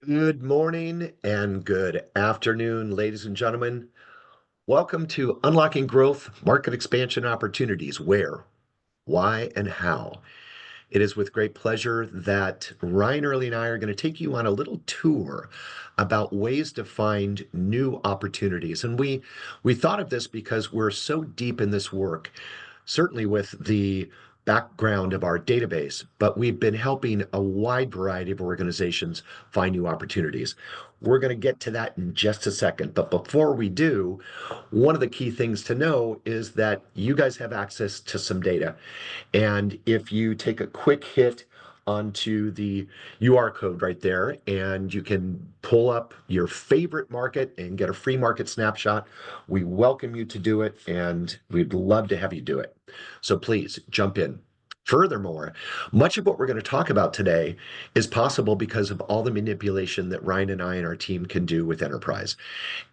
Good morning and good afternoon, ladies and gentlemen. Welcome to Unlocking Growth Market Expansion Opportunities. Where, why, and how. It is with great pleasure that Ryan Early and I are going to take you on a little tour about ways to find new opportunities. And we thought of this because we're so deep in this work, certainly with the background of our database, but we've been helping a wide variety of organizations find new opportunities. We're going to get to that in just a second. But before we do, one of the key things to know is that you guys have access to some data. And if you take a quick hit onto the UR code right there, and you can pull up your favorite market and get a free market snapshot, we welcome you to do it, and we'd love to have you do it. So please jump in. Furthermore, much of what we're going to talk about today is possible because of all the manipulation that Ryan and I and our team can do with Enterprise.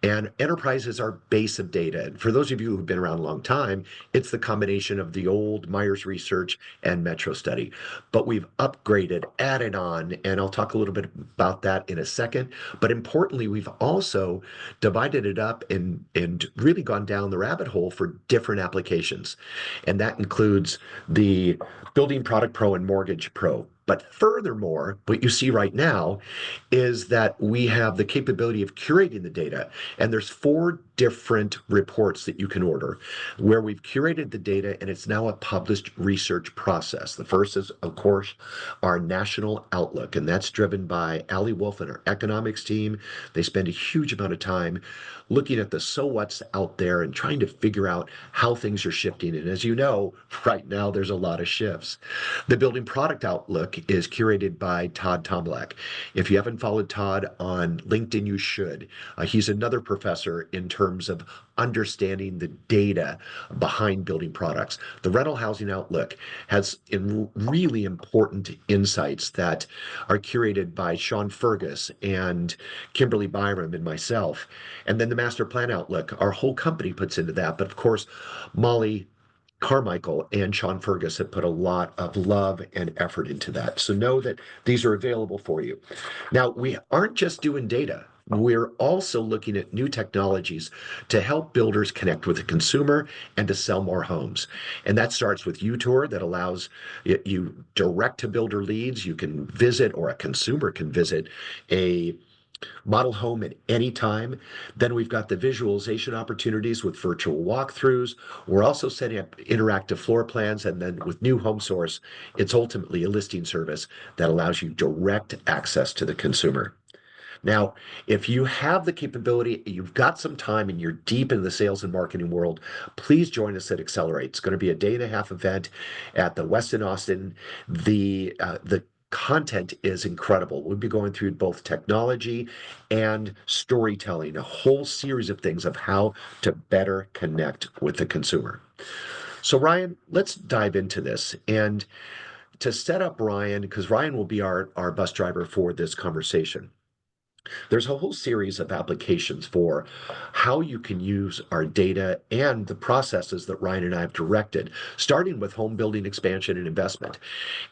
And Enterprise is our base of data. And for those of you who've been around a long time, it's the combination of the old Myers Research and Metro Study. But we've upgraded, added on, and I'll talk a little bit about that in a second. But importantly, we've also divided it up and really gone down the rabbit hole for different applications. And that includes the Building Product Pro and Mortgage Pro. But furthermore, what you see right now is that we have the capability of curating the data. And there's four different reports that you can order where we've curated the data and it's now a published research process. The first is, of course, our national outlook, and that's driven by Ali Wolf and our economics team. They spend a huge amount of time looking at the so what's out there and trying to figure out how things are shifting. And as you know, right now there's a lot of shifts. The Building Product Outlook is curated by Todd Tomlak. If you haven't followed Todd on LinkedIn, you should. He's another professor in terms of understanding the data behind building products. The Rental Housing Outlook has really important insights that are curated by Sean Fergus and Kimberly Byram and myself. And then the Master Plan Outlook, our whole company puts into that. But of course, Molly Carmichael and Sean Fergus have put a lot of love and effort into that. So know that these are available for you. Now, we aren't just doing data. We're also looking at new technologies to help builders connect with the consumer and to sell more homes. And that starts with UTour that allows you direct to builder leads. You can visit, or a consumer can visit, a model home at any time. Then we've got the visualization opportunities with virtual walkthroughs. We're also setting up interactive floor plans. And then with New Home Source, it's ultimately a listing service that allows you direct access to the consumer. Now, if you have the capability, you've got some time, and you're deep in the sales and marketing world, please join us at Accelerate. It's going to be a day and a half event at the Westin Austin. The content is incredible. We'll be going through both technology and storytelling, a whole series of things of how to better connect with the consumer. So, Ryan, let's dive into this. And to set up Ryan, because Ryan will be our bus driver for this conversation, there's a whole series of applications for how you can use our data and the processes that Ryan and I have directed, starting with home building expansion and investment.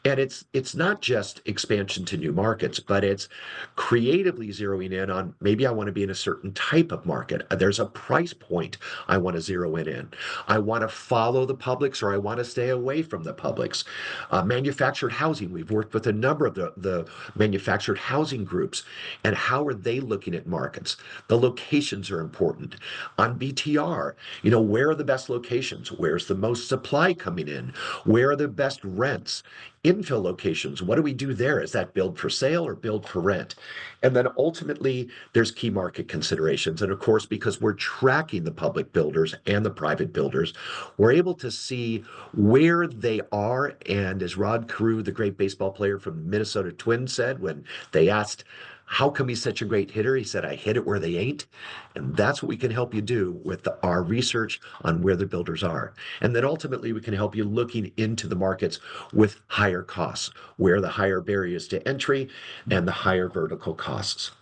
And it's not just expansion to new markets, but it's creatively zeroing in on, maybe I want to be in a certain type of market. There's a price point I want to zero in. I want to follow the publics, or I want to stay away from the publics. Manufactured housing, we've worked with a number of the manufactured housing groups, and how are they looking at markets? The locations are important. On BTR, where are the best locations? Where's the most supply coming in? Where are the best rents? Infill locations, what do we do there? Is that build for sale or build for rent? And then ultimately, there's key market considerations. And of course, because we're tracking the public builders and the private builders, we're able to see where they are. And as Rod Carew, the great baseball player from the Minnesota Twins, said when they asked, how come he's such a great hitter? He said, I hit it where they ain't. And that's what we can help you do with our research on where the builders are. And then ultimately, we can help you looking into the markets with higher costs, where the higher barriers to entry and the higher vertical costs.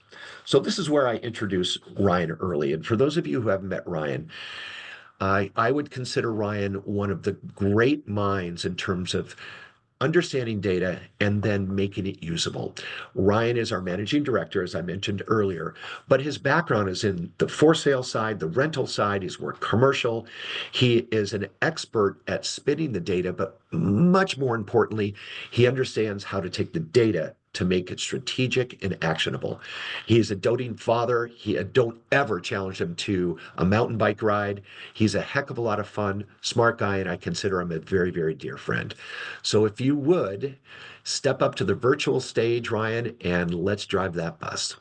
So this is where I introduce Ryan Early. And for those of you who haven't met Ryan, I would consider Ryan one of the great minds in terms of understanding data, and then making it usable. Ryan is our managing director, as I mentioned earlier, but his background is in the for sale side, the rental side. He's worked commercial. He is an expert at spinning the data, but much more importantly, he understands how to take the data to make it strategic and actionable. He's a doting father. Don't ever challenge him to a mountain bike ride. He's a heck of a lot of fun, smart guy, and I consider him a very, very dear friend. So if you would step up to the virtual stage, Ryan, and let's drive that bus.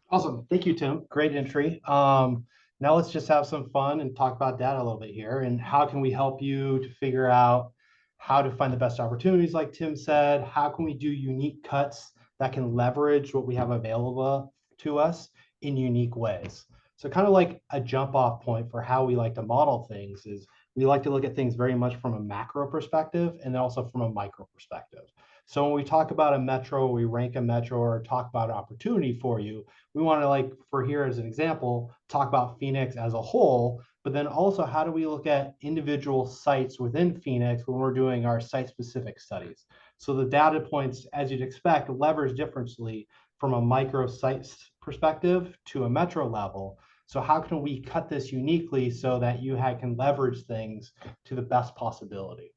Awesome. Thank you, Tim. Great entry. Now let's just have some fun and talk about data a little bit here. And how can we help you to figure out how to find the best opportunities, like Tim said? How can we do unique cuts that can leverage what we have available to us in unique ways? So kind of like a jump off point for how we like to model things is we like to look at things very much from a macro perspective and then also from a micro perspective. So when we talk about a metro, we rank a metro or talk about opportunity for you, we want to, like, for here as an example, talk about Phoenix as a whole, but then also how do we look at individual sites within Phoenix when we're doing our site specific studies. So the data points, as you'd expect, leverage differently from a micro site perspective to a metro level. So how can we cut this uniquely so that you can leverage things to the best possibility?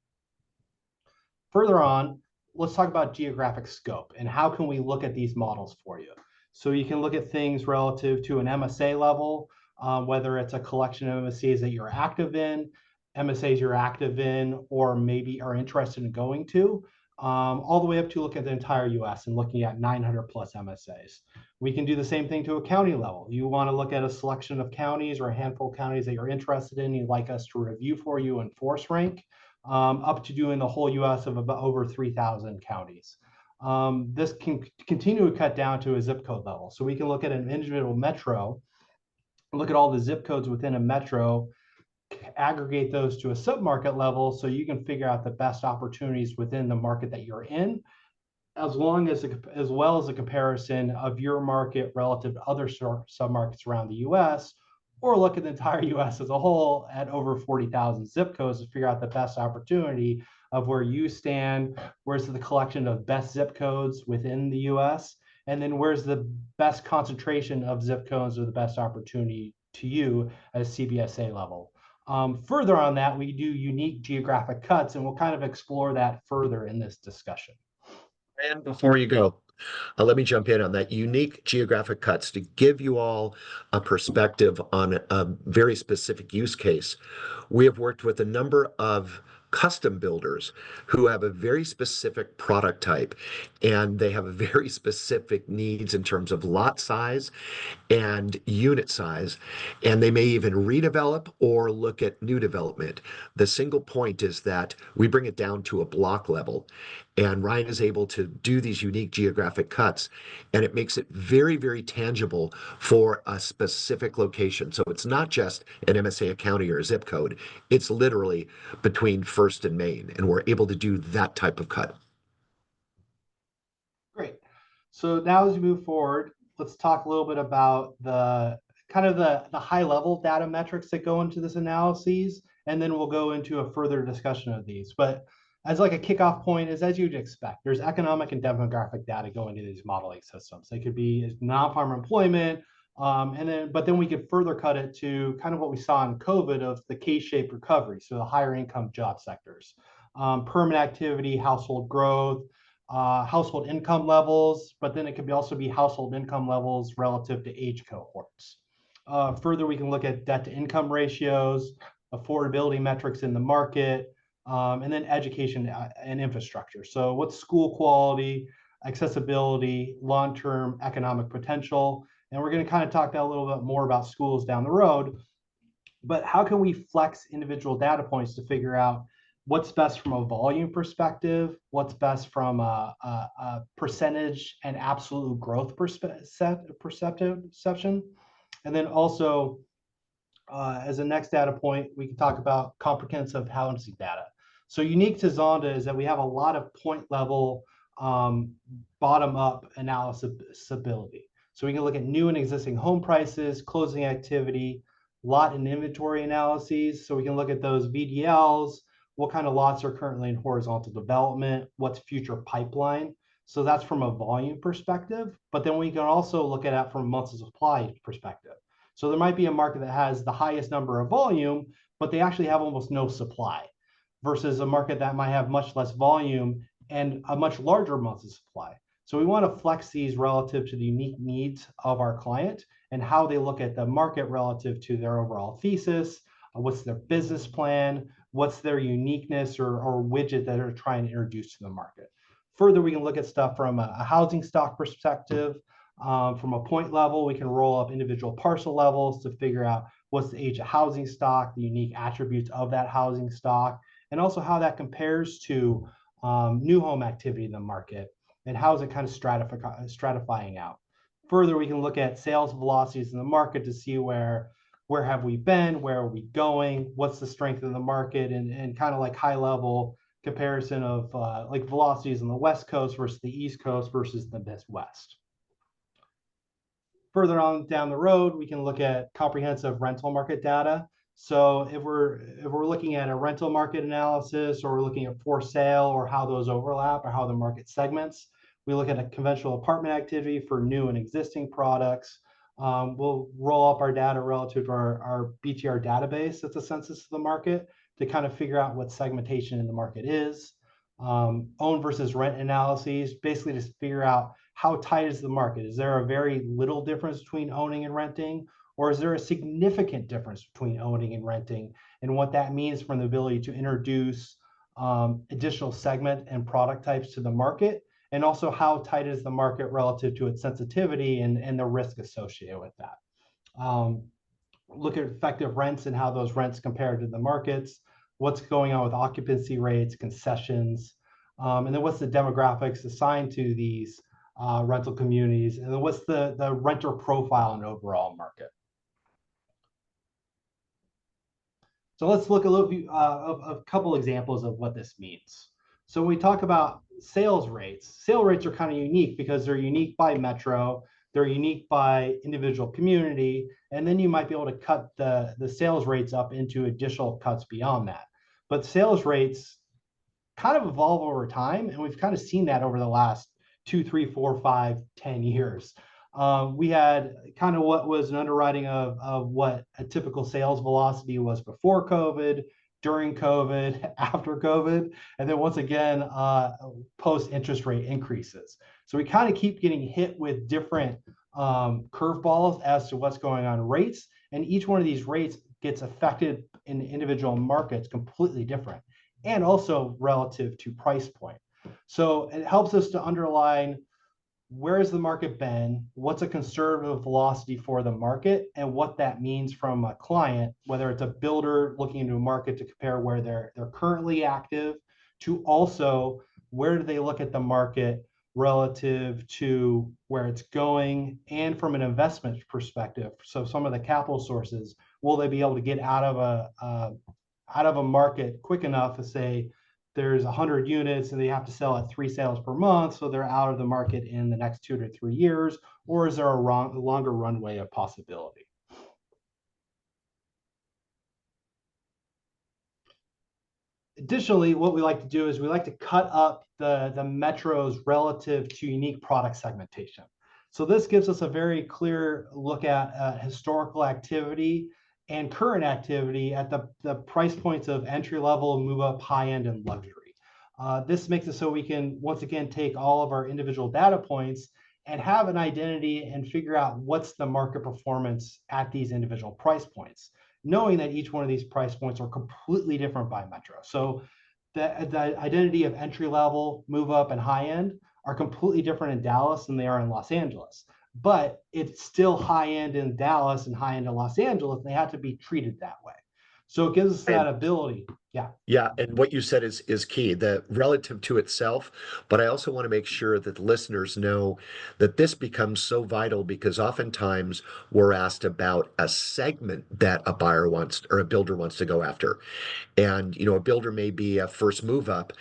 Further on, let's talk about geographic scope and how can we look at these models for you. So you can look at things relative to an MSA level, whether it's a collection of MSAs that you're active in, MSAs you're active in, or maybe are interested in going to, all the way up to look at the entire US and looking at 900 plus MSAs. We can do the same thing to a county level. You want to look at a selection of counties or a handful of counties that you're interested in, you'd like us to review for you and force rank, up to doing the whole US of about over 3,000 counties. This can continue to cut down to a zip code level. So we can look at an individual metro, look at all the zip codes within a metro, aggregate those to a submarket level so you can figure out the best opportunities within the market that you're in, as well as a comparison of your market relative to other submarkets around the US, or look at the entire US as a whole at over 40,000 zip codes to figure out the best opportunity of where you stand, where's the collection of best zip codes within the US, and then where's the best concentration of zip codes or the best opportunity to you at a CBSA level. Further on that, we do unique geographic cuts, and we'll kind of explore that further in this discussion. And before you go, let me jump in on that unique geographic cuts to give you all a perspective on a very specific use case. We have worked with a number of custom builders who have a very specific product type and they have a very specific needs in terms of lot size and unit size, and they may even redevelop or look at new development. The single point is that we bring it down to a block level, and Ryan is able to do these unique geographic cuts, and it makes it very, very tangible for a specific location. So it's not just an MSA, a county, or a zip code. It's literally between First and Main, and we're able to do that type of cut. Great. So now as we move forward, let's talk a little bit about the kind of the high level data metrics that go into this analyses, and then we'll go into a further discussion of these. But as like a kickoff point is, as you'd expect, there's economic and demographic data going into these modeling systems. They could be non-farm employment, but then we could further cut it to kind of what we saw in COVID of the K-shaped recovery, so the higher income job sectors, permanent activity, household growth, household income levels, but then it could also be household income levels relative to age cohorts. Further, we can look at debt to income ratios, affordability metrics in the market, and then education and infrastructure. So what's school quality, accessibility, long-term economic potential, and we're going to kind of talk a little bit more about schools down the road, but how can we flex individual data points to figure out what's best from a volume perspective, what's best from a percentage and absolute growth perception, and then also as a next data point, we can talk about comprehensive housing data. So unique to Zonda is that we have a lot of point level bottom-up analysis ability. So we can look at new and existing home prices, closing activity, lot and inventory analyses. So we can look at those VDLs, what kind of lots are currently in horizontal development, what's future pipeline. So that's from a volume perspective, but then we can also look at it from months of supply perspective. So there might be a market that has the highest number of volume, but they actually have almost no supply, versus a market that might have much less volume and a much larger months of supply. So we want to flex these relative to the unique needs of our client and how they look at the market relative to their overall thesis, what's their business plan, what's their uniqueness or widget that they're trying to introduce to the market. Further, we can look at stuff from a housing stock perspective. From a point level, we can roll up individual parcel levels to figure out what's the age of housing stock, the unique attributes of that housing stock, and also how that compares to new home activity in the market, and how is it kind of stratifying out. Further, we can look at sales velocities in the market to see where have we been, where are we going, what's the strength of the market, and kind of like high level comparison of like velocities on the West Coast versus the East Coast versus the Midwest. Further on down the road, we can look at comprehensive rental market data. So if we're looking at a rental market analysis, or we're looking at for sale, or how those overlap, or how the market segments, we look at a conventional apartment activity for new and existing products. We'll roll up our data relative to our BTR database. That's a census of the market to kind of figure out what segmentation in the market is. Own versus rent analyses, basically just figure out how tight is the market. Is there a very little difference between owning and renting? Or is there a significant difference between owning and renting, and what that means from the ability to introduce additional segment and product types to the market, and also how tight is the market relative to its sensitivity and the risk associated with that. Look at effective rents and how those rents compare to the markets, what's going on with occupancy rates, concessions, and then what's the demographics assigned to these rental communities, and then what's the renter profile in overall market. So let's look a little bit a couple examples of what this means. So when we talk about sales rates are kind of unique because they're unique by metro, they're unique by individual community, and then you might be able to cut the sales rates up into additional cuts beyond that. But sales rates kind of evolve over time, and we've kind of seen that over the last 2, 3, 4, 5, 10 years. We had kind of what was an underwriting of what a typical sales velocity was before COVID, during COVID, after COVID, and then once again, post interest rate increases. So we kind of keep getting hit with different curveballs as to what's going on in rates, and each one of these rates gets affected in individual markets completely different, and also relative to price point. So it helps us to underline where has the market been, what's a conservative velocity for the market, and what that means from a client, whether it's a builder looking into a market to compare where they're currently active, to also where do they look at the market relative to where it's going, and from an investment perspective. So some of the capital sources, will they be able to get out of a market quick enough to say there's 100 units and they have to sell at 3 sales per month, so they're out of the market in the next 2 to 3 years, or is there a longer runway of possibility? Additionally, what we like to do is we like to cut up the metros relative to unique product segmentation. So this gives us a very clear look at historical activity and current activity at the price points of entry level, move up, high end, and luxury. This makes it so we can once again take all of our individual data points and have an identity and figure out what's the market performance at these individual price points, knowing that each one of these price points are completely different by metro. So the identity of entry level, move up, and high end are completely different in Dallas than they are in Los Angeles. But it's still high end in Dallas and high end in Los Angeles, and they have to be treated that way. So it gives us that ability. Yeah. Yeah, and what you said is key, the relative to itself. But I also want to make sure that the listeners know that this becomes so vital because oftentimes we're asked about a segment that a buyer wants or a builder wants to go after. And, a builder may be a first move up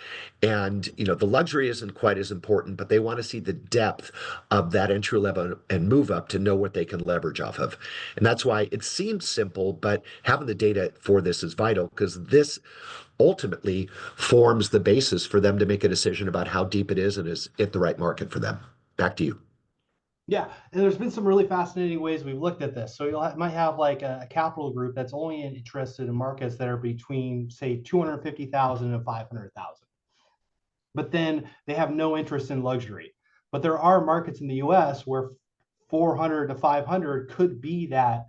and, the luxury isn't quite as important, but they want to see the depth of that entry level and move up to know what they can leverage off of. And that's why it seems simple, but having the data for this is vital because this ultimately forms the basis for them to make a decision about how deep it is and is it the right market for them. Back to you. Yeah, and there's been some really fascinating ways we've looked at this. So might have like a capital group that's only interested in markets that are between, say, 250,000 and 500,000. But then they have no interest in luxury. But there are markets in the US where 400 to 500 could be that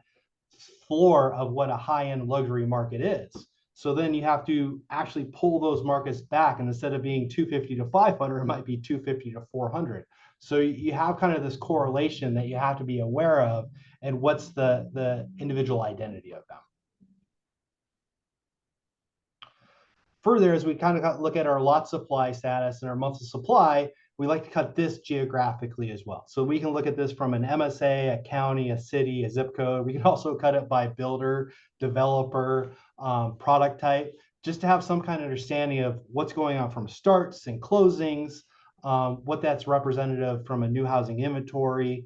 floor of what a high-end luxury market is. So then you have to actually pull those markets back, and instead of being 250 to 500, it might be 250 to 400. So you have kind of this correlation that you have to be aware of, and what's the individual identity of them. Further, as we kind of look at our lot supply status and our months of supply, we like to cut this geographically as well. So we can look at this from an MSA, a county, a city, a zip code. We can also cut it by builder, developer, product type, just to have some kind of understanding of what's going on from starts and closings, what that's representative from a new housing inventory.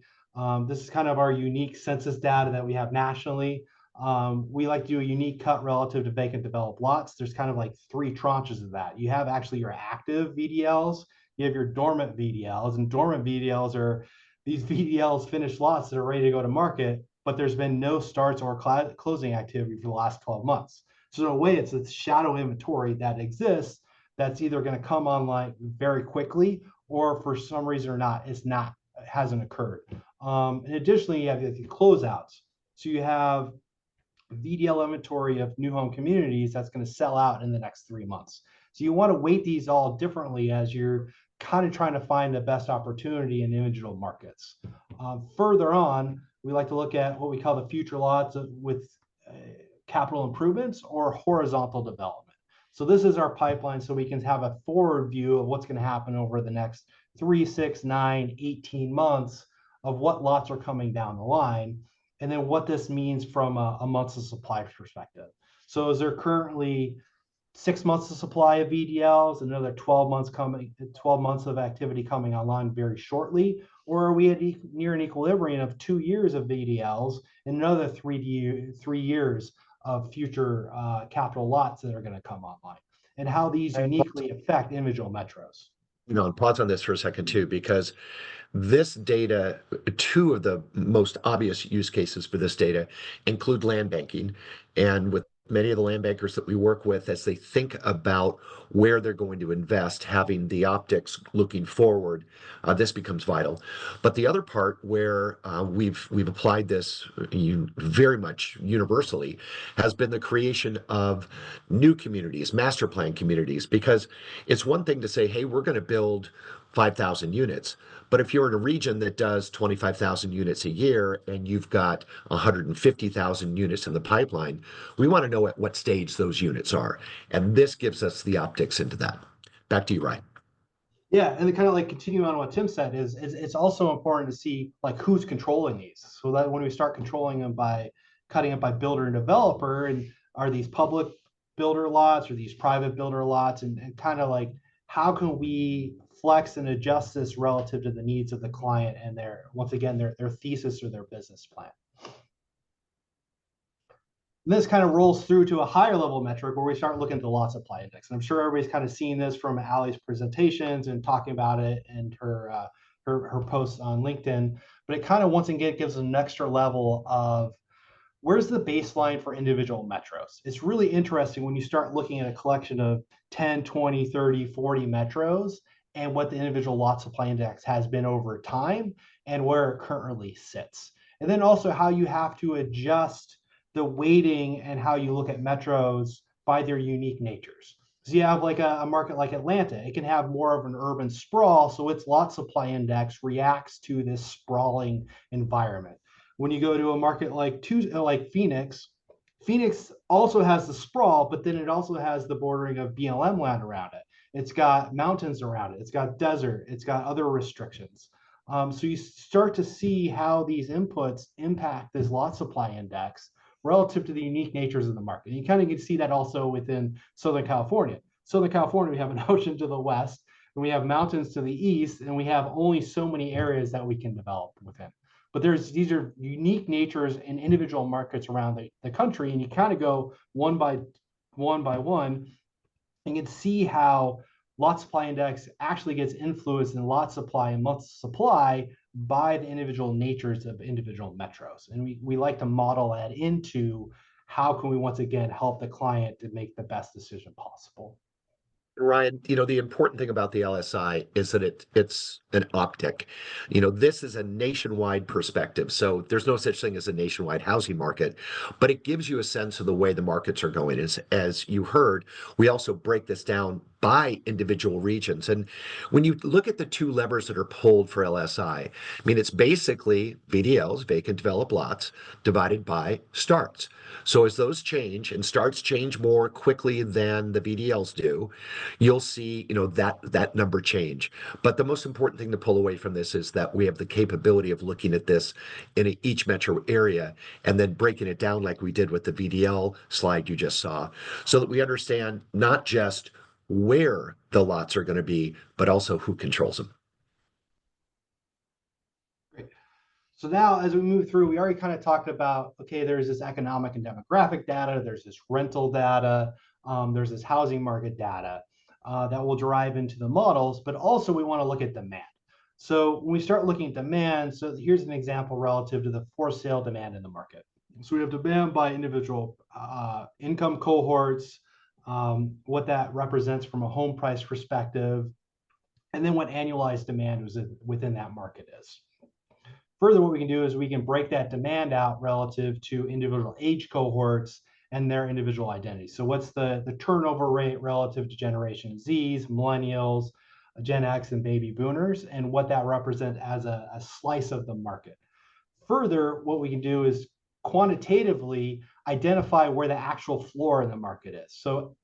This is kind of our unique census data that we have nationally. We like to do a unique cut relative to vacant developed lots. There's kind of like three tranches of that. You have actually your active VDLs, you have your dormant VDLs, and dormant VDLs are these VDLs finished lots that are ready to go to market, but there's been no starts or closing activity for the last 12 months. So in a way, it's a shadow inventory that exists that's either going to come online very quickly, or for some reason or not, it hasn't occurred. And additionally, you have the closeouts. So you have VDL inventory of new home communities that's going to sell out in the next 3 months. So you want to weight these all differently as you're kind of trying to find the best opportunity in individual markets. Further on, we like to look at what we call the future lots with capital improvements or horizontal development. So this is our pipeline, so we can have a forward view of what's going to happen over the next 3, 6, 9, 18 months of what lots are coming down the line, and then what this means from a months of supply perspective. So is there currently 6 months of supply of VDLs, another 12 months coming, 12 months of activity coming online very shortly? Or are we at near an equilibrium of 2 years of VDLs and another 3 years of future capital lots that are going to come online? And how these uniquely affect individual metros. And pause on this for a second too, because this data, two of the most obvious use cases for this data include land banking. And with many of the land bankers that we work with, as they think about where they're going to invest, having the optics looking forward, this becomes vital. But the other part where we've applied this very much universally has been the creation of new communities, master plan communities, because it's one thing to say, hey, we're going to build 5,000 units. But if you're in a region that does 25,000 units a year and you've got 150,000 units in the pipeline, we want to know at what stage those units are. And this gives us the optics into that. Back to you, Ryan. Yeah, and to kind of like continue on what Tim said is it's also important to see like who's controlling these, so that when we start controlling them by cutting it by builder and developer, and are these public builder lots or these private builder lots, and kind of like how can we flex and adjust this relative to the needs of the client and their, once again, their thesis or their business plan. And this kind of rolls through to a higher level metric where we start looking at the lot supply index. And I'm sure everybody's kind of seen this from Allie's presentations and talking about it and her posts on LinkedIn. But it kind of once again gives an extra level of where's the baseline for individual metros. It's really interesting when you start looking at a collection of 10, 20, 30, 40 metros and what the individual lot supply index has been over time and where it currently sits. And then also how you have to adjust the weighting and how you look at metros by their unique natures. So you have like a market like Atlanta, it can have more of an urban sprawl, so its lot supply index reacts to this sprawling environment. When you go to a market like Phoenix, Phoenix also has the sprawl, but then it also has the bordering of BLM land around it. It's got mountains around it. It's got desert. It's got other restrictions. So you start to see how these inputs impact this lot supply index relative to the unique natures of the market. And you kind of get to see that also within Southern California. Southern California, we have an ocean to the west, and we have mountains to the east, and we have only so many areas that we can develop within. But these are unique natures in individual markets around the country, and you kind of go one by one and you can see how lot supply index actually gets influenced in lot supply and month supply by the individual natures of individual metros. And we like to model that into how can we once again help the client to make the best decision possible. Ryan, the important thing about the LSI is that it's an optic. This is a nationwide perspective. So there's no such thing as a nationwide housing market, but it gives you a sense of the way the markets are going. As you heard, we also break this down by individual regions. And when you look at the two levers that are pulled for LSI, I mean, it's basically VDLs, vacant developed lots, divided by starts. So as those change and starts change more quickly than the VDLs do, you'll see, that number change. But the most important thing to pull away from this is that we have the capability of looking at this in each metro area and then breaking it down like we did with the VDL slide you just saw, so that we understand not just where the lots are going to be, but also who controls them. Great. So now as we move through, we already kind of talked about, okay, there's this economic and demographic data, there's this rental data, there's this housing market data that will drive into the models, but also we want to look at demand. So when we start looking at demand, so here's an example relative to the for sale demand in the market. So we have demand by individual income cohorts, what that represents from a home price perspective, and then what annualized demand was within that market is. Further, what we can do is we can break that demand out relative to individual age cohorts and their individual identities. So what's the turnover rate relative to Generation Zs, Millennials, Gen X, and Baby Boomers, and what that represents as a slice of the market. Further, what we can do is quantitatively identify where the actual floor in the market is. So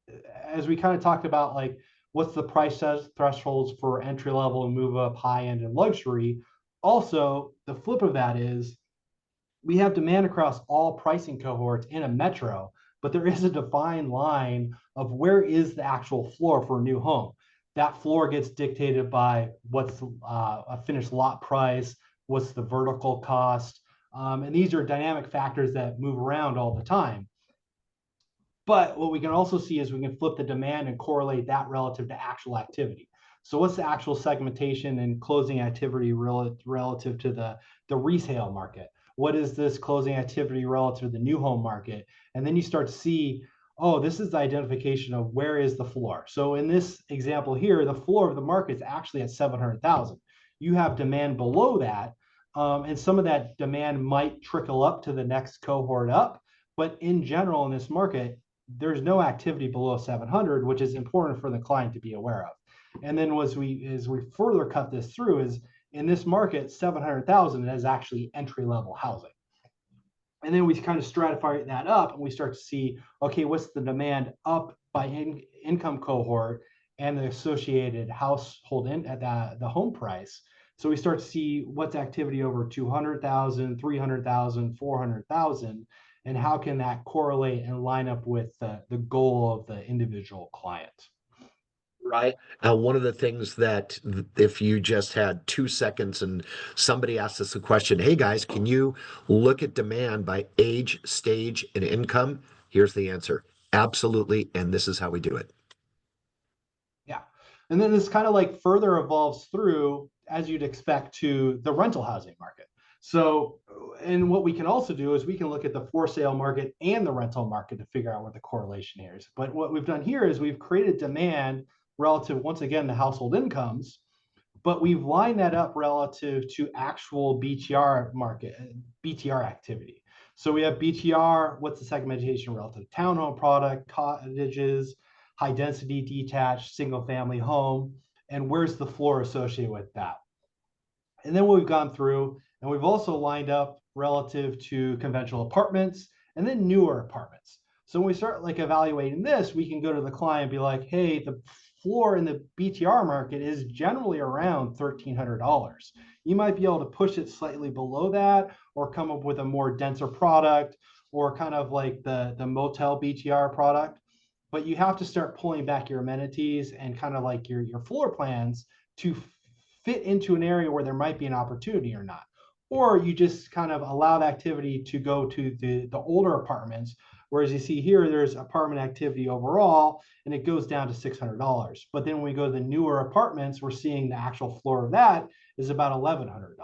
as we kind of talked about, like what's the price thresholds for entry level and move up, high end, and luxury. Also, the flip of that is we have demand across all pricing cohorts in a metro, but there is a defined line of where is the actual floor for a new home. That floor gets dictated by what's a finished lot price, what's the vertical cost, and these are dynamic factors that move around all the time. But what we can also see is we can flip the demand and correlate that relative to actual activity. So what's the actual segmentation and closing activity relative to the resale market? What is this closing activity relative to the new home market? And then you start to see, oh, this is the identification of where is the floor. So in this example here, the floor of the market is actually at 700,000. You have demand below that, and some of that demand might trickle up to the next cohort up. But in general, in this market, there's no activity below 700, which is important for the client to be aware of. And then as we further cut this through is in this market, 700,000 is actually entry level housing. And then we kind of stratify that up and we start to see, okay, what's the demand up by income cohort and the associated household at the home price. So we start to see what's activity over 200,000, 300,000, 400,000, and how can that correlate and line up with the goal of the individual client. Right. One of the things that if you just had 2 seconds and somebody asked us a question, hey guys, can you look at demand by age, stage, and income? Here's the answer. Absolutely. And this is how we do it. Yeah. And then this kind of like further evolves through, as you'd expect, to the rental housing market. So, and what we can also do is we can look at the for sale market and the rental market to figure out what the correlation here is. But what we've done here is we've created demand relative, once again, to household incomes, but we've lined that up relative to actual BTR market, BTR activity. So we have BTR, what's the segmentation relative to townhome product, cottages, high density detached single family home, and where's the floor associated with that. And then we've gone through and we've also lined up relative to conventional apartments and then newer apartments. So when we start like evaluating this, we can go to the client and be like, hey, the floor in the BTR market is generally around $1,300. You might be able to push it slightly below that or come up with a more denser product or kind of like the motel BTR product. But you have to start pulling back your amenities and kind of like your floor plans to fit into an area where there might be an opportunity or not. Or you just kind of allow the activity to go to the older apartments Whereas you see here, there's apartment activity overall, and it goes down to $600. But then when we go to the newer apartments, we're seeing the actual floor of that is about $1,100.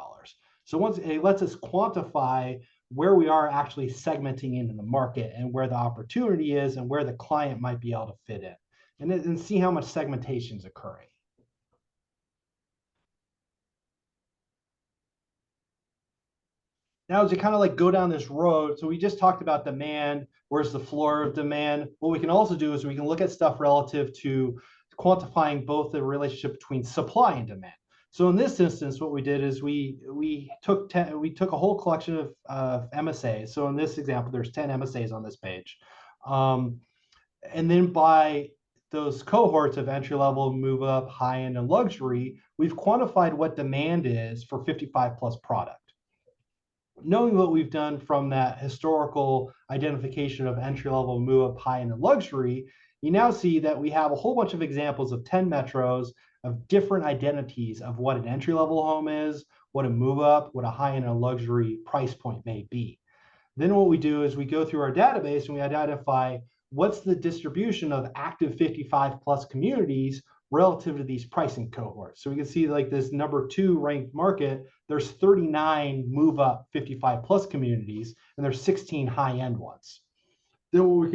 So once it lets us quantify where we are actually segmenting into the market and where the opportunity is and where the client might be able to fit in, and see how much segmentation is occurring. Now, as you kind of like go down this road, so we just talked about demand, where's the floor of demand. What we can also do is we can look at stuff relative to quantifying both the relationship between supply and demand. So in this instance, what we did is we took a whole collection of MSAs. So in this example, there's 10 MSAs on this page, and then by those cohorts of entry level, move up, high end, and luxury, we've quantified what demand is for 55 plus product. Knowing what we've done from that historical identification of entry level, move up, high end, and luxury, you now see that we have a whole bunch of examples of 10 metros of different identities of what an entry level home is, what a move up, what a high end and luxury price point may be. Then what we do is we go through our database and we identify what's the distribution of active 55 plus communities relative to these pricing cohorts. So we can see like this number 2 ranked market, there's 39 move up 55 plus communities, and there's 16 high end ones. Then what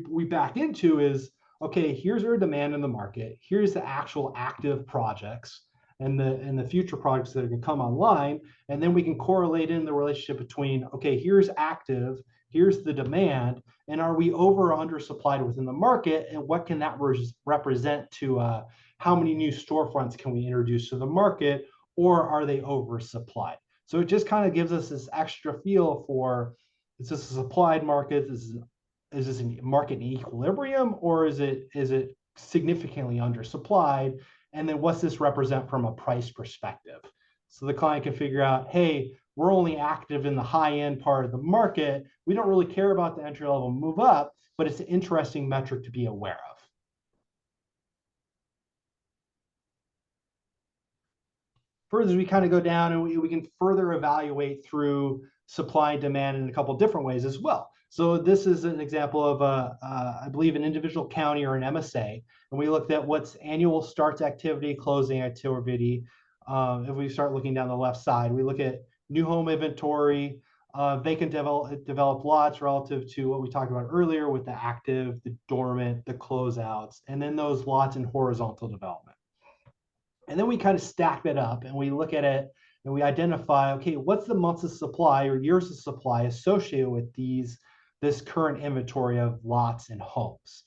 we back into is, okay, here's our demand in the market. Here's the actual active projects and the future projects that are going to come online. And then we can correlate in the relationship between, okay, here's active, here's the demand, and are we over or under supplied within the market, and what can that represent to how many new storefronts can we introduce to the market, or are they oversupplied? So it just kind of gives us this extra feel for, is this a supplied market? Is this a market in equilibrium, or is it significantly undersupplied? And then what's this represent from a price perspective? So the client can figure out, hey, we're only active in the high end part of the market. We don't really care about the entry level move up, but it's an interesting metric to be aware of. Further, as we kind of go down, and we can further evaluate through supply and demand in a couple of different ways as well. So this is an example of I believe an individual county or an MSA, and we looked at what's annual starts activity, closing activity. If we start looking down the left side, we look at new home inventory, vacant developed lots relative to what we talked about earlier with the active, the dormant, the closeouts, and then those lots in horizontal development. And then we kind of stack that up and we look at it and we identify, okay, what's the months of supply or years of supply associated with this current inventory of lots and homes.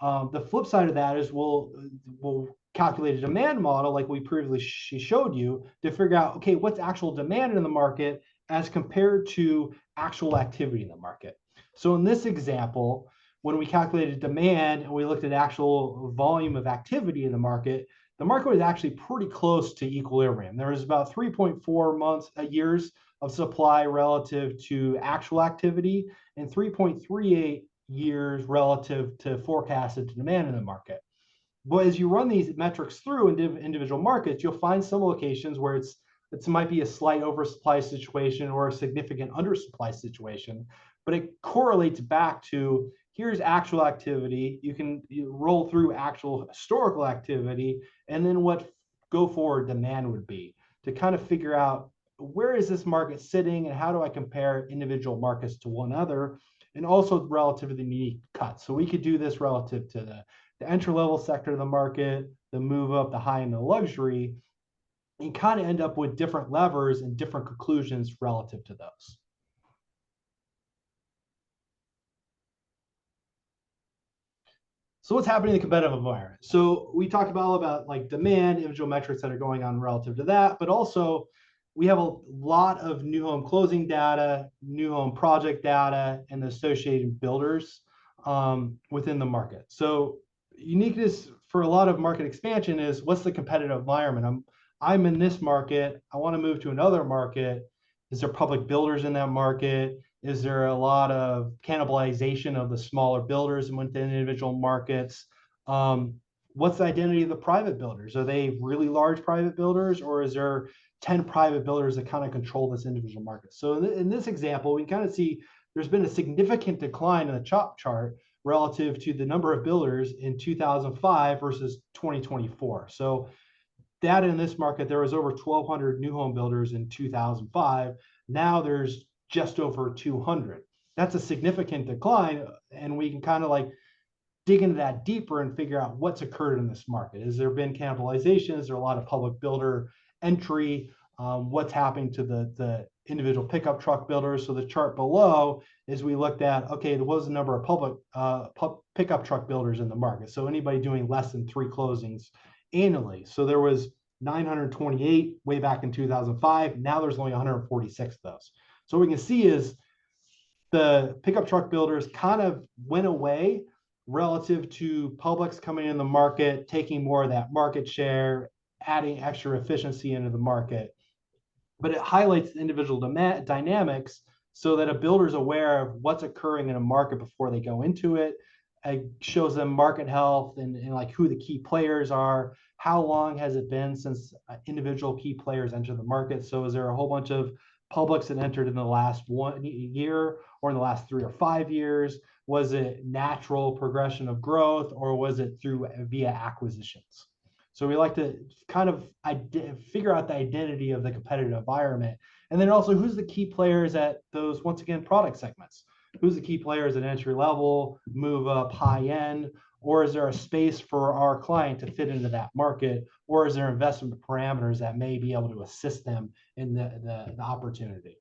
The flip side of that is we'll calculate a demand model like we previously showed you to figure out, okay, what's actual demand in the market as compared to actual activity in the market. So in this example, when we calculated demand and we looked at actual volume of activity in the market was actually pretty close to equilibrium. There was about 3.4 years of supply relative to actual activity and 3.38 years relative to forecasted demand in the market. But as you run these metrics through individual markets, you'll find some locations where it might be a slight oversupply situation or a significant undersupply situation, but it correlates back to here's actual activity. You roll through actual historical activity, and then what go forward demand would be to kind of figure out where is this market sitting and how do I compare individual markets to one another, and also relative to the unique cuts. So we could do this relative to the entry level sector of the market, the move up, the high end, the luxury, and kind of end up with different levers and different conclusions relative to those. So what's happening in the competitive environment? So we talked all about like demand, individual metrics that are going on relative to that, but also we have a lot of new home closing data, new home project data, and the associated builders within the market. So uniqueness for a lot of market expansion is what's the competitive environment? I'm in this market. I want to move to another market. Is there public builders in that market? Is there a lot of cannibalization of the smaller builders within individual markets? What's the identity of the private builders? Are they really large private builders, or is there 10 private builders that kind of control this individual market? So in this example, we kind of see there's been a significant decline in the chop chart relative to the number of builders in 2005 versus 2024. So data in this market, there was over 1,200 new home builders in 2005. Now there's just over 200. That's a significant decline, and we can kind of like dig into that deeper and figure out what's occurred in this market. Has there been cannibalization? Is there a lot of public builder entry? What's happening to the individual pickup truck builders? So the chart below is we looked at, okay, there was a number of public pickup truck builders in the market. So anybody doing less than 3 closings annually. So there was 928 way back in 2005. Now there's only 146 of those. So what we can see is the pickup truck builders kind of went away relative to publics coming in the market, taking more of that market share, adding extra efficiency into the market. But it highlights the individual dynamics so that a builder is aware of what's occurring in a market before they go into it. It shows them market health and like who the key players are. How long has it been since individual key players entered the market? So is there a whole bunch of publics that entered in the last 1 year or in the last 3 or 5 years? Was it natural progression of growth, or was it through via acquisitions? So we like to kind of figure out the identity of the competitive environment. And then also, who's the key players at those, once again, product segments? Who's the key players at entry level, move up, high end? Or is there a space for our client to fit into that market? Or is there investment parameters that may be able to assist them in the opportunity?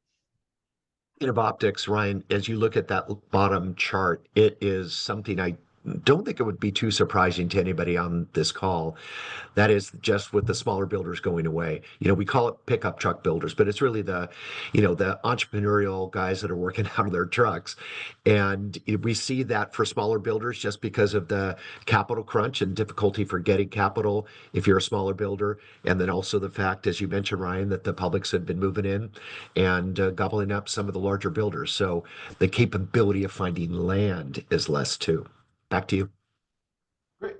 Of optics, Ryan, as you look at that bottom chart, it is something I don't think it would be too surprising to anybody on this call. That is just with the smaller builders going away. We call it pickup truck builders, but it's really the entrepreneurial guys that are working out of their trucks. And we see that for smaller builders just because of the capital crunch and difficulty for getting capital if you're a smaller builder. And then also the fact, as you mentioned, Ryan, that the publics have been moving in and gobbling up some of the larger builders. So the capability of finding land is less too. Back to you. Great.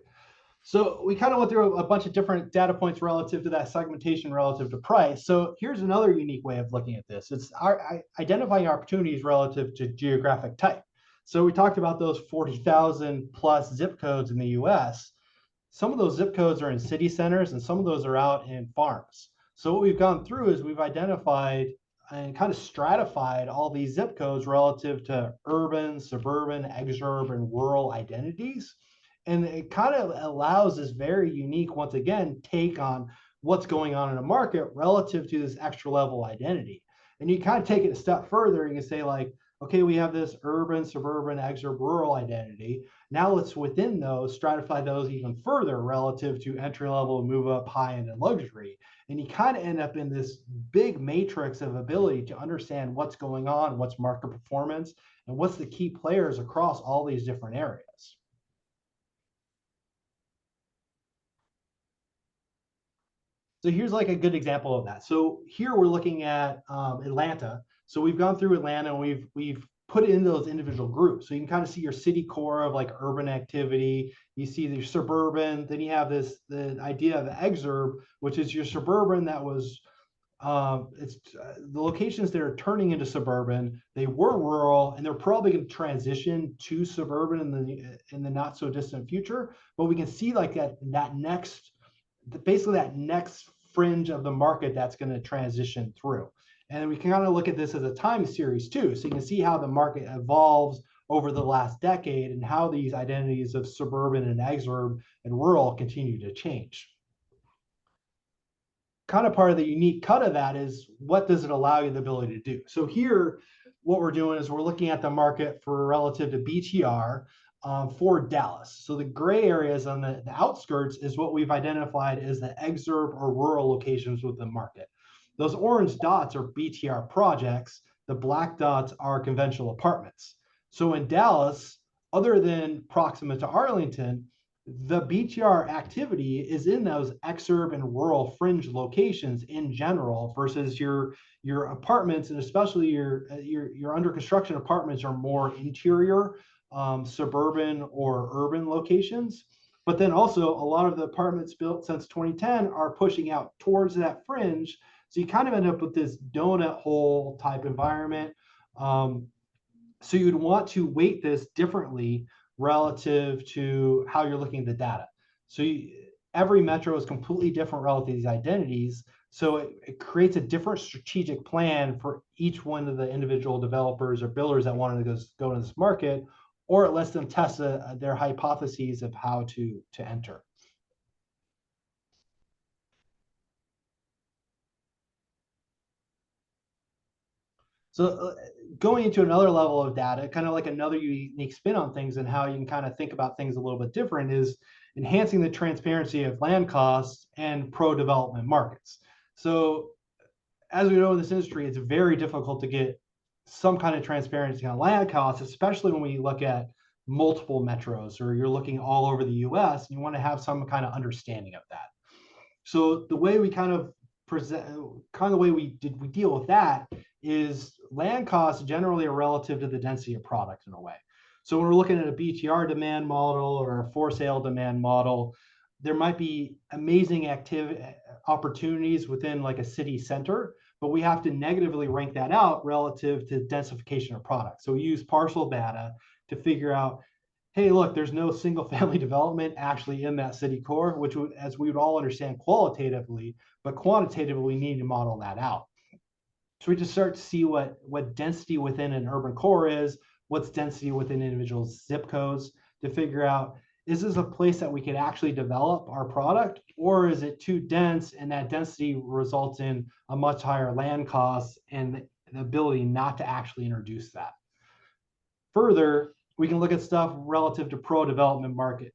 So we kind of went through a bunch of different data points relative to that segmentation relative to price. So here's another unique way of looking at this. It's identifying opportunities relative to geographic type. So we talked about those 40,000 plus zip codes in the US. Some of those zip codes are in city centers and some of those are out in farms. So what we've gone through is we've identified and kind of stratified all these zip codes relative to urban, suburban, exurban, rural identities. And it kind of allows this very unique, once again, take on what's going on in a market relative to this extra level identity. And you kind of take it a step further and you can say, like, okay, we have this urban, suburban, exurban, rural identity. Now let's within those stratify those even further relative to entry level, move up, high end, and luxury. And you kind of end up in this big matrix of ability to understand what's going on, what's market performance, and what's the key players across all these different areas. So here's like a good example of that. So here we're looking at Atlanta. So we've gone through Atlanta and we've put it into those individual groups. So you can kind of see your city core of like urban activity. You see your suburban. Then you have the idea of the exurb, which is your suburban that was it's the locations that are turning into suburban. They were rural and they're probably going to transition to suburban in the not so distant future. But we can see like that next basically that next fringe of the market that's going to transition through. And we can kind of look at this as a time series too. So you can see how the market evolves over the last decade and how these identities of suburban and exurb and rural continue to change. Kind of part of the unique cut of that is what does it allow you the ability to do? So here, what we're doing is we're looking at the market for relative to BTR for Dallas. So the gray areas on the outskirts is what we've identified as the exurb or rural locations with the market. Those orange dots are BTR projects. The black dots are conventional apartments. So in Dallas, other than proximate to Arlington, the BTR activity is in those exurb and rural fringe locations in general versus your apartments, and especially your under construction apartments are more interior, suburban or urban locations. But then also a lot of the apartments built since 2010 are pushing out towards that fringe. So you kind of end up with this donut hole type environment. So you'd want to weight this differently relative to how you're looking at the data. So every metro is completely different relative to these identities. So it creates a different strategic plan for each one of the individual developers or builders that wanted to go into this market, or it lets them test their hypotheses of how to enter. So going into another level of data, kind of like another unique spin on things and how you can kind of think about things a little bit different, is enhancing the transparency of land costs and pro-development markets. So as we know in this industry, it's very difficult to get some kind of transparency on land costs, especially when we look at multiple metros or you're looking all over the US and you want to have some kind of understanding of that. So the way we kind of present, kind of the way we deal with that is land costs generally are relative to the density of product in a way. So when we're looking at a BTR demand model or a for sale demand model, there might be amazing activity opportunities within like a city center, but we have to negatively rank that out relative to densification of product. So we use parcel data to figure out, hey, look, there's no single family development actually in that city core, which would, as we would all understand qualitatively, but quantitatively, we need to model that out. So we just start to see what density within an urban core is, what's density within individual zip codes to figure out, is this a place that we could actually develop our product, or is it too dense and that density results in a much higher land cost and the ability not to actually introduce that. Further, we can look at stuff relative to pro-development market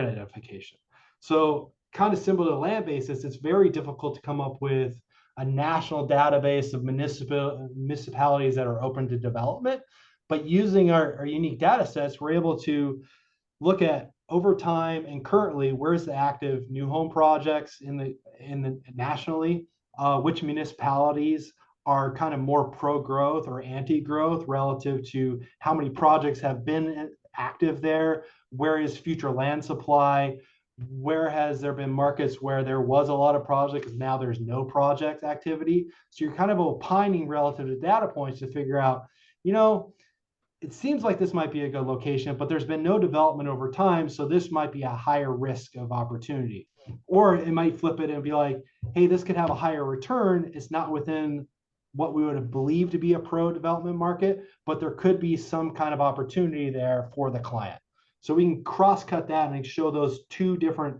identification. So kind of similar to land basis, it's very difficult to come up with a national database of municipalities that are open to development. But using our unique data sets, we're able to look at over time and currently where's the active new home projects in the nationally, which municipalities are kind of more pro-growth or anti-growth relative to how many projects have been active there, where is future land supply, where has there been markets where there was a lot of projects, now there's no project activity. So you're kind of opining relative to data points to figure out, it seems like this might be a good location, but there's been no development over time, so this might be a higher risk of opportunity. Or it might flip it and be like, hey, this could have a higher return. It's not within what we would have believed to be a pro-development market, but there could be some kind of opportunity there for the client. So we can cross-cut that and show those two different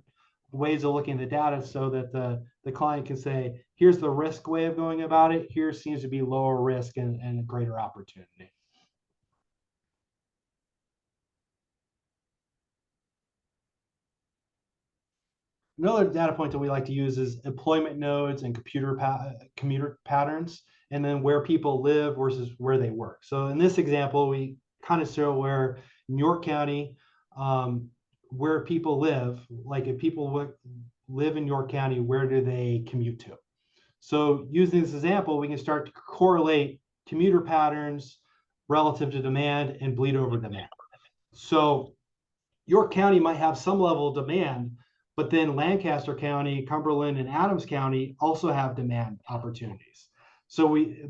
ways of looking at the data so that the client can say, here's the risk way of going about it. Here seems to be lower risk and greater opportunity. Another data point that we like to use is employment nodes and commuter patterns, and then where people live versus where they work. So in this example, we kind of show where in York County, where people live, like if people live in York County, where do they commute to? So using this example, we can start to correlate commuter patterns relative to demand and bleed over demand. So York County might have some level of demand, but then Lancaster County, Cumberland, and Adams County also have demand opportunities.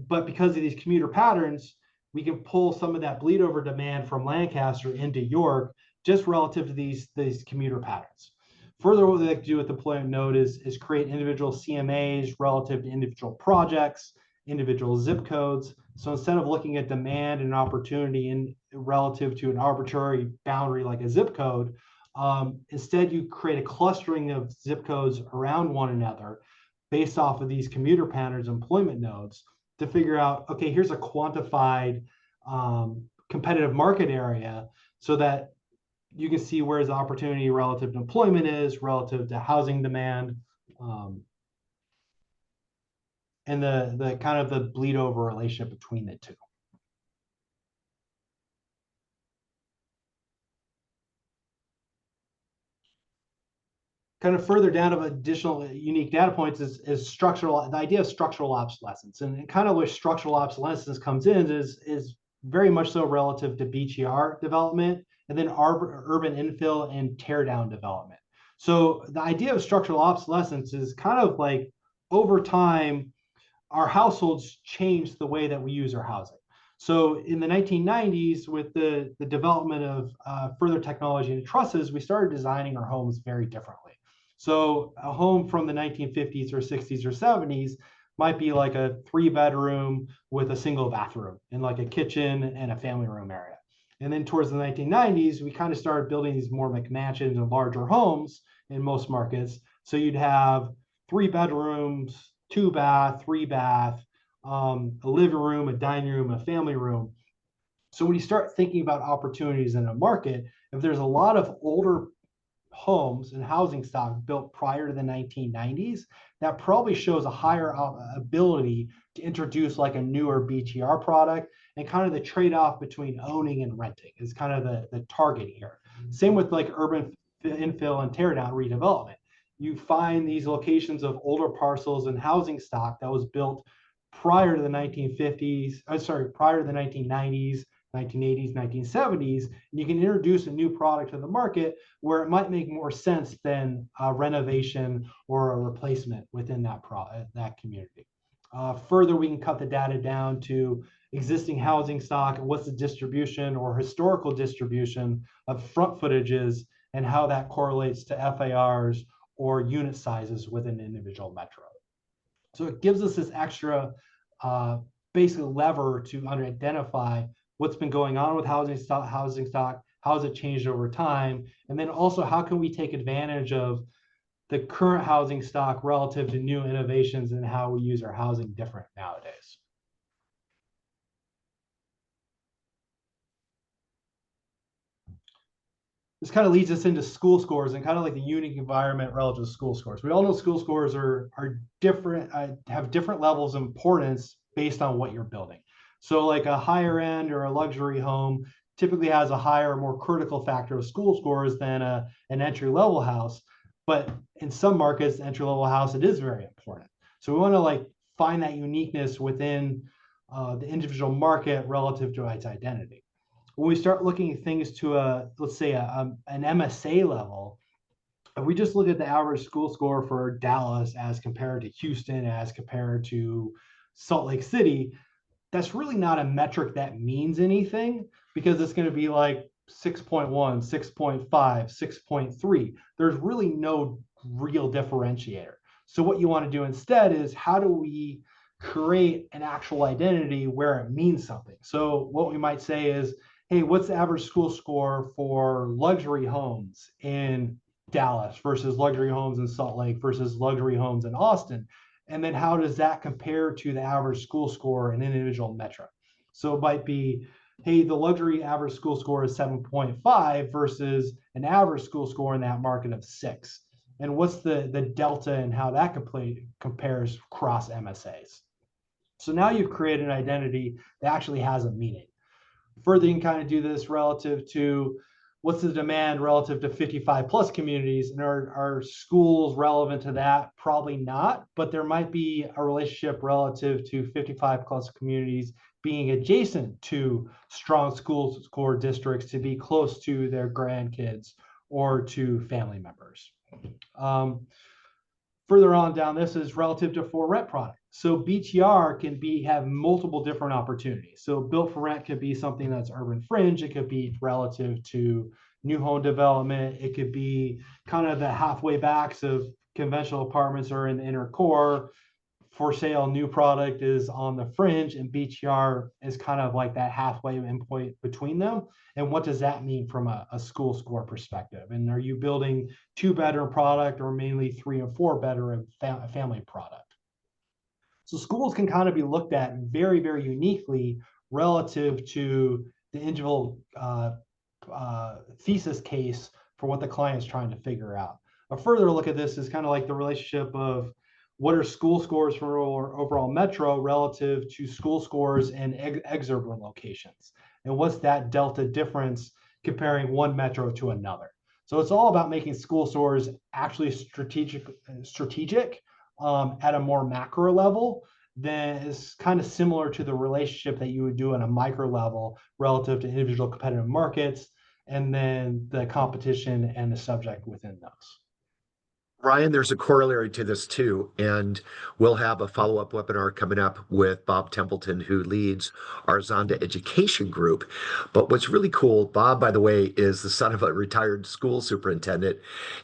But because of these commuter patterns, we can pull some of that bleed over demand from Lancaster into York just relative to these commuter patterns. Further, what we like to do with deployment node is create individual CMAs relative to individual projects, individual zip codes. So instead of looking at demand and opportunity relative to an arbitrary boundary like a zip code, instead you create a clustering of zip codes around one another based off of these commuter patterns employment nodes to figure out, okay, here's a quantified competitive market area so that you can see where the opportunity relative to employment is, relative to housing demand, and the kind of the bleed over relationship between the two. Kind of further down of additional unique data points is the idea of structural obsolescence. And kind of where structural obsolescence comes in is very much so relative to BTR development and then urban infill and tear down development. So the idea of structural obsolescence is kind of like over time, our households change the way that we use our housing. So in the 1990s, with the development of further technology and trusses, we started designing our homes very differently. So a home from the 1950s or 60s or 70s might be like a 3 bedroom with a single bathroom and like a kitchen and a family room area. And then towards the 1990s, we kind of started building these more McMansions and larger homes in most markets. So you'd have 3 bedrooms, 2 bath, 3 bath, a living room, a dining room, a family room. So when you start thinking about opportunities in a market, if there's a lot of older homes and housing stock built prior to the 1990s, that probably shows a higher ability to introduce like a newer BTR product, and kind of the trade-off between owning and renting is kind of the target here. Same with like urban infill and teardown redevelopment. You find these locations of older parcels and housing stock that was built prior to the 1950s, prior to the 1990s, 1980s, 1970s, and you can introduce a new product to the market where it might make more sense than a renovation or a replacement within that community. Further, we can cut the data down to existing housing stock and what's the distribution or historical distribution of front footages and how that correlates to FARs or unit sizes within an individual metro. So it gives us this extra uh, basically lever to identify what's been going on with housing stock, how has it changed over time, and then also how can we take advantage of the current housing stock relative to new innovations and how we use our housing different nowadays. This kind of leads us into school scores and kind of like the unique environment relative to school scores. We all know school scores are different, have different levels of importance based on what you're building. So like a higher end or a luxury home typically has a higher, more critical factor of school scores than an entry level house. But in some markets, entry level house, it is very important. So we want to like find that uniqueness within the individual market relative to its identity. When we start looking at things to let's say an MSA level, if we just look at the average school score for Dallas as compared to Houston, as compared to Salt Lake City, that's really not a metric that means anything, because it's going to be like 6.1, 6.5, 6.3. There's really no real differentiator. So what you want to do instead is, how do we create an actual identity where it means something? So what we might say is, hey, what's the average school score for luxury homes in Dallas versus luxury homes in Salt Lake versus luxury homes in Austin? And then how does that compare to the average school score in an individual metro? So it might be, hey, the luxury average school score is 7.5 versus an average school score in that market of 6. And what's the delta and how that compares across MSAs? So now you've created an identity that actually has a meaning. Further, you can kind of do this relative to what's the demand relative to 55 plus communities, and are schools relevant to that? Probably not, but there might be a relationship relative to 55 plus communities being adjacent to strong school score districts to be close to their grandkids or to family members. Um, Further on down, this is relative to for rent product. So BTR can have multiple different opportunities. So built for rent could be something that's urban fringe. It could be relative to new home development. It could be kind of the halfway backs of conventional apartments or in the inner core. For sale new product is on the fringe, and BTR is kind of like that halfway endpoint between them. And what does that mean from a school score perspective? And are you building 2 bedroom product or mainly 3 and 4 bedroom family product? So schools can kind of be looked at very, very uniquely relative to the individual thesis case for what the client's trying to figure out. A further look at this is kind of like the relationship of what are school scores for overall metro relative to school scores in exurban locations, and what's that delta difference comparing one metro to another. So it's all about making school scores actually strategic at a more macro level, then is kind of similar to the relationship that you would do on a micro level relative to individual competitive markets, and then the competition and the subject within those. Ryan, there's a corollary to this too, and we'll have a follow-up webinar coming up with Bob Templeton, who leads our Zonda education group. But what's really cool, Bob, by the way, is the son of a retired school superintendent,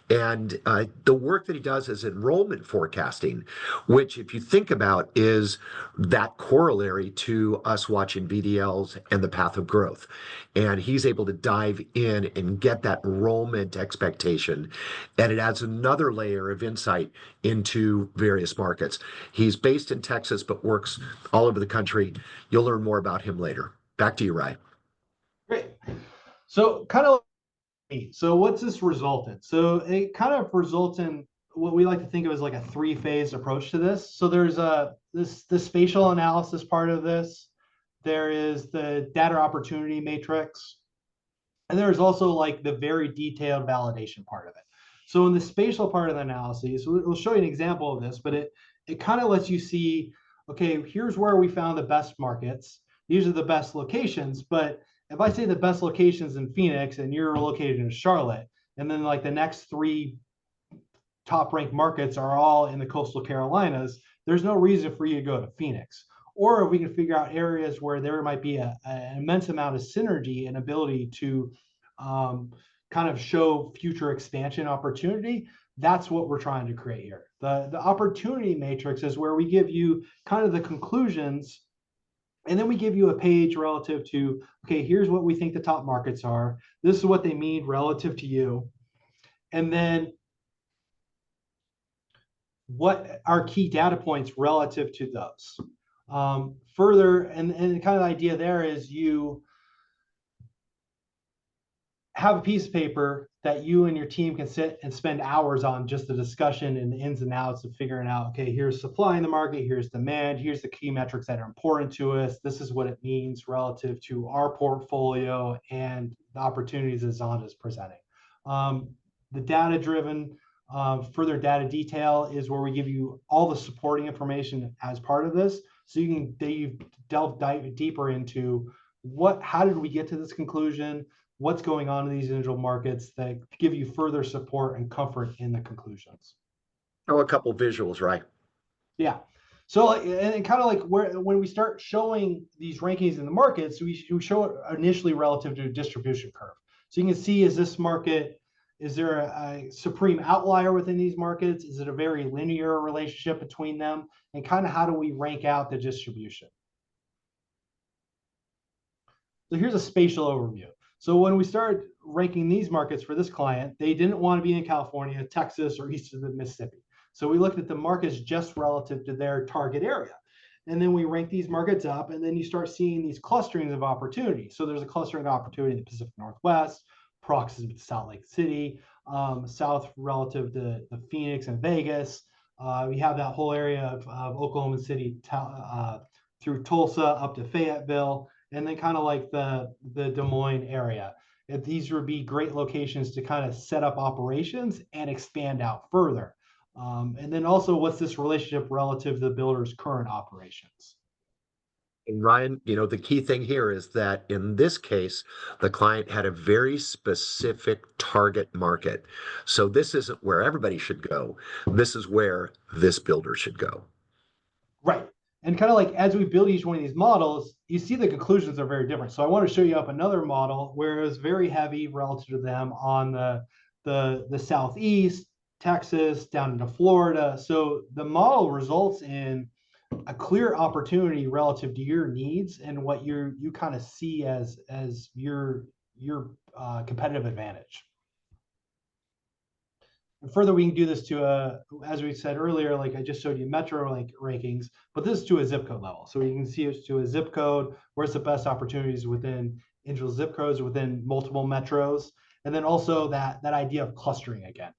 and the work that he does is enrollment forecasting, which, if you think about, is that corollary to us watching VDLs and the path of growth. And he's able to dive in and get that enrollment expectation, and it adds another layer of insight into various markets. He's based in Texas, but works all over the country. You'll learn more about him later. Back to you, Ryan. Great. So kind of so what's this result in? So it kind of results in what we like to think of as like a three-phase approach to this. So there's the spatial analysis part of this. There is the data opportunity matrix, and there's also like the very detailed validation part of it. So in the spatial part of the analysis, we'll show you an example of this, but it kind of lets you see, okay, here's where we found the best markets. These are the best locations. But if I say the best locations in Phoenix and you're located in Charlotte, and then like the next three top ranked markets are all in the coastal Carolinas, there's no reason for you to go to Phoenix. Or if we can figure out areas where there might be an immense amount of synergy and ability to kind of show future expansion opportunity, that's what we're trying to create here. The opportunity matrix is where we give you kind of the conclusions, and then we give you a page relative to, okay, here's what we think the top markets are. This is what they mean relative to you. And then what are key data points relative to those. Further, and kind of the idea there is you have a piece of paper that you and your team can sit and spend hours on just the discussion and the ins and outs of figuring out, okay, here's supply in the market, here's demand, here's the key metrics that are important to us. This is what it means relative to our portfolio and the opportunities that Zonda is presenting. The data-driven further data detail is where we give you all the supporting information as part of this. So you can dive deeper into how did we get to this conclusion? What's going on in these individual markets that give you further support and comfort in the conclusions. Oh, a couple visuals, right? Yeah. So, and kind of like when we start showing these rankings in the markets, we show it initially relative to a distribution curve. So you can see, is this market, is there a supreme outlier within these markets? Is it a very linear relationship between them? And kind of how do we rank out the distribution? So here's a spatial overview. So when we started ranking these markets for this client, they didn't want to be in California, Texas, or east of the Mississippi. So we looked at the markets just relative to their target area. And then we rank these markets up, and then you start seeing these clusterings of opportunity. So there's a clustering of opportunity in the Pacific Northwest, proximate to Salt Lake City, south relative to the Phoenix and Vegas. We have that whole area of Oklahoma City through Tulsa up to Fayetteville, and then kind of like the Des Moines area. These would be great locations to kind of set up operations and expand out further. And then also, what's this relationship relative to the builder's current operations? And Ryan, the key thing here is that in this case, the client had a very specific target market. So this isn't where everybody should go. This is where this builder should go. Right. And kind of like as we build each one of these models, you see the conclusions are very different. So I want to show you up another model where it was very heavy relative to them on the southeast, Texas, down into Florida. So the model results in a clear opportunity relative to your needs and what you kind of see as your competitive advantage. And further, we can do this to as we said earlier, like I just showed you metro rankings, but this is to a zip code level. So you can see it's to a zip code, where's the best opportunities within individual zip codes within multiple metros. And then also that idea of clustering again.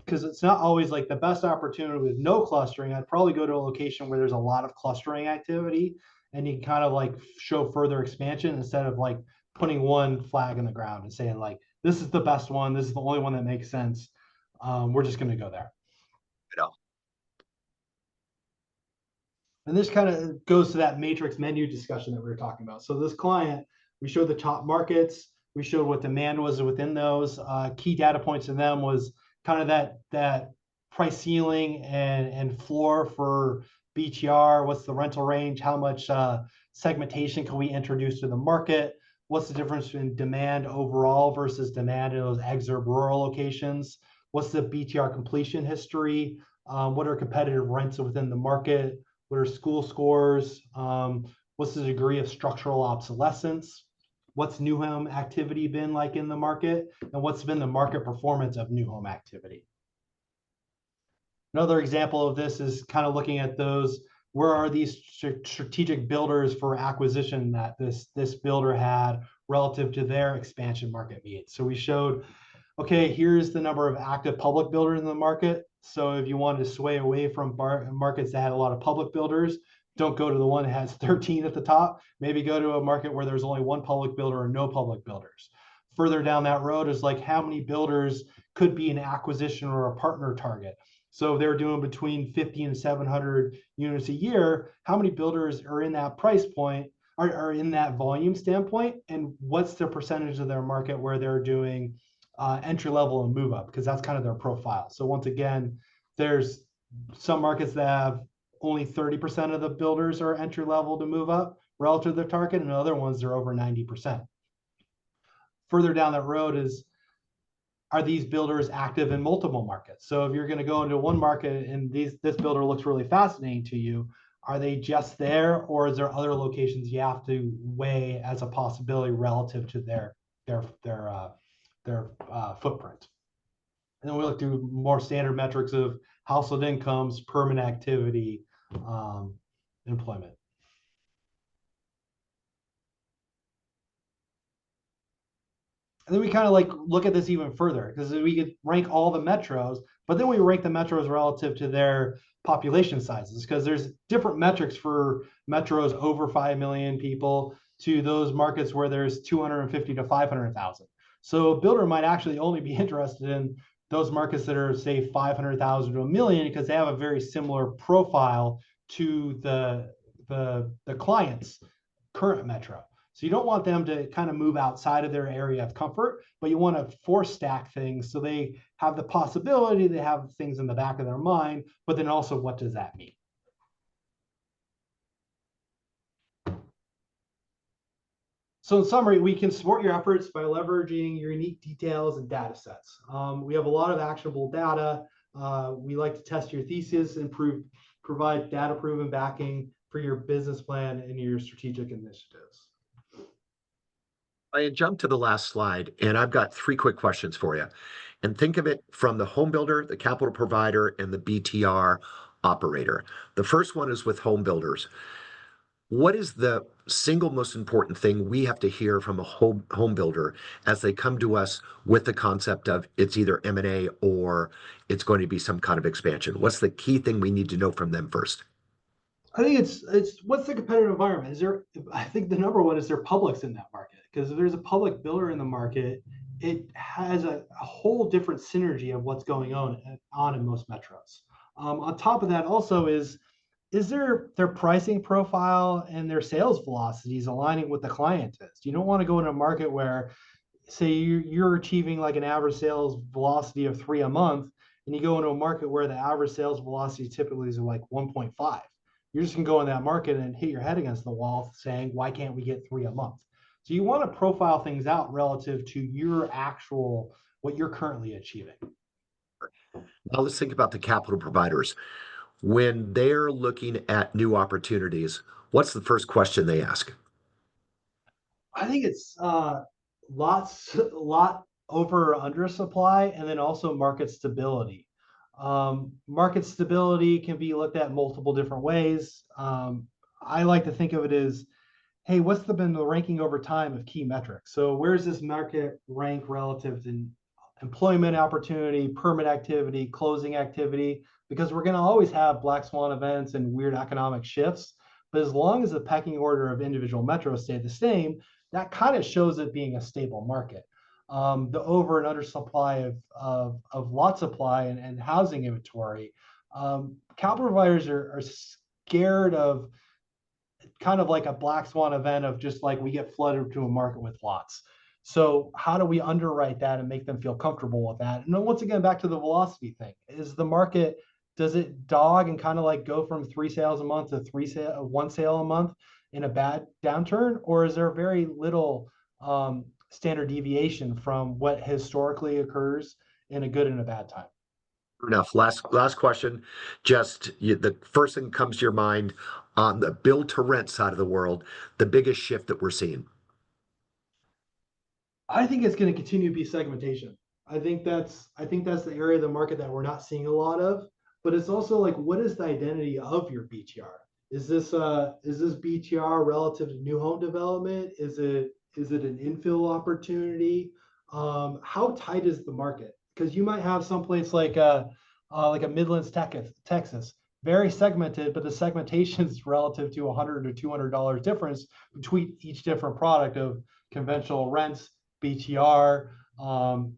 Because it's not always like the best opportunity with no clustering. I'd probably go to a location where there's a lot of clustering activity, and you can kind of like show further expansion instead of like putting one flag in the ground and saying like, this is the best one, this is the only one that makes sense. We're just going to go there. You know, And this kind of goes to that matrix menu discussion that we were talking about. So this client, we showed the top markets, we showed what demand was within those. Key data points in them was kind of that price ceiling and floor for BTR. What's the rental range? How much segmentation can we introduce to the market? What's the difference in demand overall versus demand in those exurb rural locations? What's the BTR completion history? What are competitive rents within the market? What are school scores? What's the degree of structural obsolescence? What's new home activity been like in the market? And what's been the market performance of new home activity? Another example of this is kind of looking at those, where are these strategic builders for acquisition that this builder had relative to their expansion market needs. So we showed, okay, here's the number of active public builders in the market. So if you wanted to sway away from markets that had a lot of public builders, don't go to the one that has 13 at the top. Maybe go to a market where there's only one public builder or no public builders. Further down that road is like, how many builders could be an acquisition or a partner target? So if they're doing between 50 and 700 units a year, how many builders are in that price point, are in that volume standpoint, and what's the percentage of their market where they're doing entry level and move up, because that's kind of their profile. So once again, there's some markets that have only 30% of the builders are entry level to move up relative to their target, and other ones they're over 90%. Further down that road is, are these builders active in multiple markets? So if you're going to go into one market and this builder looks really fascinating to you, are they just there, or is there other locations you have to weigh as a possibility relative to their footprint? And then we look through more standard metrics of household incomes, permanent activity, employment. And then we kind of like look at this even further, because we could rank all the metros, but then we rank the metros relative to their population sizes, because there's different metrics for metros over 5 million people to those markets where there's 250 to 500,000. So a builder might actually only be interested in those markets that are, say, 500,000 to a million, because they have a very similar profile to the client's current metro. So you don't want them to kind of move outside of their area of comfort, but you want to force stack things so they have the possibility, they have things in the back of their mind, but then also, what does that mean? So in summary, we can support your efforts by leveraging your unique details and data sets. We have a lot of actionable data. We like to test your thesis and provide data-proven backing for your business plan and your strategic initiatives. I jumped to the last slide, and I've got three quick questions for you. And think of it from the home builder, the capital provider, and the BTR operator. The first one is with home builders. What is the single most important thing we have to hear from a home builder as they come to us with the concept of it's either M&A or it's going to be some kind of expansion? What's the key thing we need to know from them first? I think it's what's the competitive environment? Is there? I think the number one is there publics in that market, because if there's a public builder in the market, it has a whole different synergy of what's going on in most metros. On top of that, also is their pricing profile and their sales velocities aligning with the client is? You don't want to go in a market where, say, you're achieving like an average sales velocity of 3 a month, and you go into a market where the average sales velocity typically is like 1.5. You're just going to go in that market and hit your head against the wall saying, why can't we get 3 a month? So you want to profile things out relative to your actual, what you're currently achieving. Now let's think about the capital providers. When they're looking at new opportunities, what's the first question they ask? I think it's lot over or under supply, and then also market stability. Market stability can be looked at multiple different ways. I like to think of it as, hey, what's been the ranking over time of key metrics? So where's this market rank relative to employment opportunity, permit activity, closing activity? Because we're going to always have black swan events and weird economic shifts. But as long as the pecking order of individual metros stay the same, that kind of shows it being a stable market. The over and under supply of lot supply and housing inventory, capital providers are scared of kind of like a black swan event of just like we get flooded to a market with lots. So how do we underwrite that and make them feel comfortable with that? And then once again, back to the velocity thing: is the market, does it dog and kind of like go from 3 sales a month to 1 sale a month in a bad downturn, or is there very little standard deviation from what historically occurs in a good and a bad time? Fair enough. Last question. Just the first thing that comes to your mind on the build to rent side of the world, the biggest shift that we're seeing. I think it's going to continue to be segmentation. I think that's the area of the market that we're not seeing a lot of. But it's also like, what is the identity of your BTR? Is this BTR relative to new home development? Is it an infill opportunity? How tight is the market? Because you might have someplace like a Midlands, Texas, very segmented, but the segmentation is relative to $100 to $200 difference between each different product of conventional rents, BTR,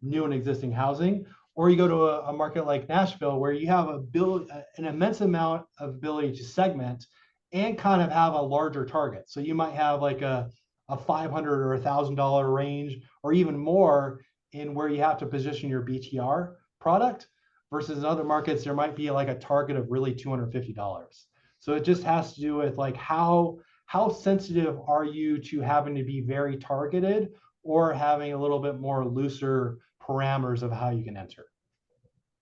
new and existing housing. Or you go to a market like Nashville where you have an immense amount of ability to segment and kind of have a larger target. So you might have like a $500 or $1,000 range or even more in where you have to position your BTR product, versus in other markets there might be like a target of really $250. So it just has to do with like how sensitive are you to having to be very targeted, or having a little bit more looser parameters of how you can enter.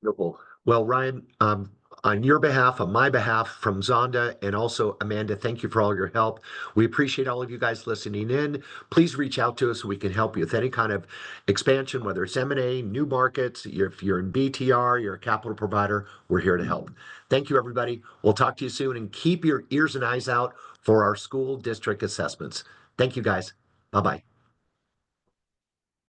Beautiful. Well, Ryan, on your behalf, on my behalf, from Zonda, and also Amanda, thank you for all your help. We appreciate all of you guys listening in. Please reach out to us so we can help you with any kind of expansion, whether it's M&A, new markets. If you're in BTR, you're a capital provider, we're here to help. Thank you, everybody. We'll talk to you soon, and keep your ears and eyes out for our school district assessments. Thank you, guys. Bye bye.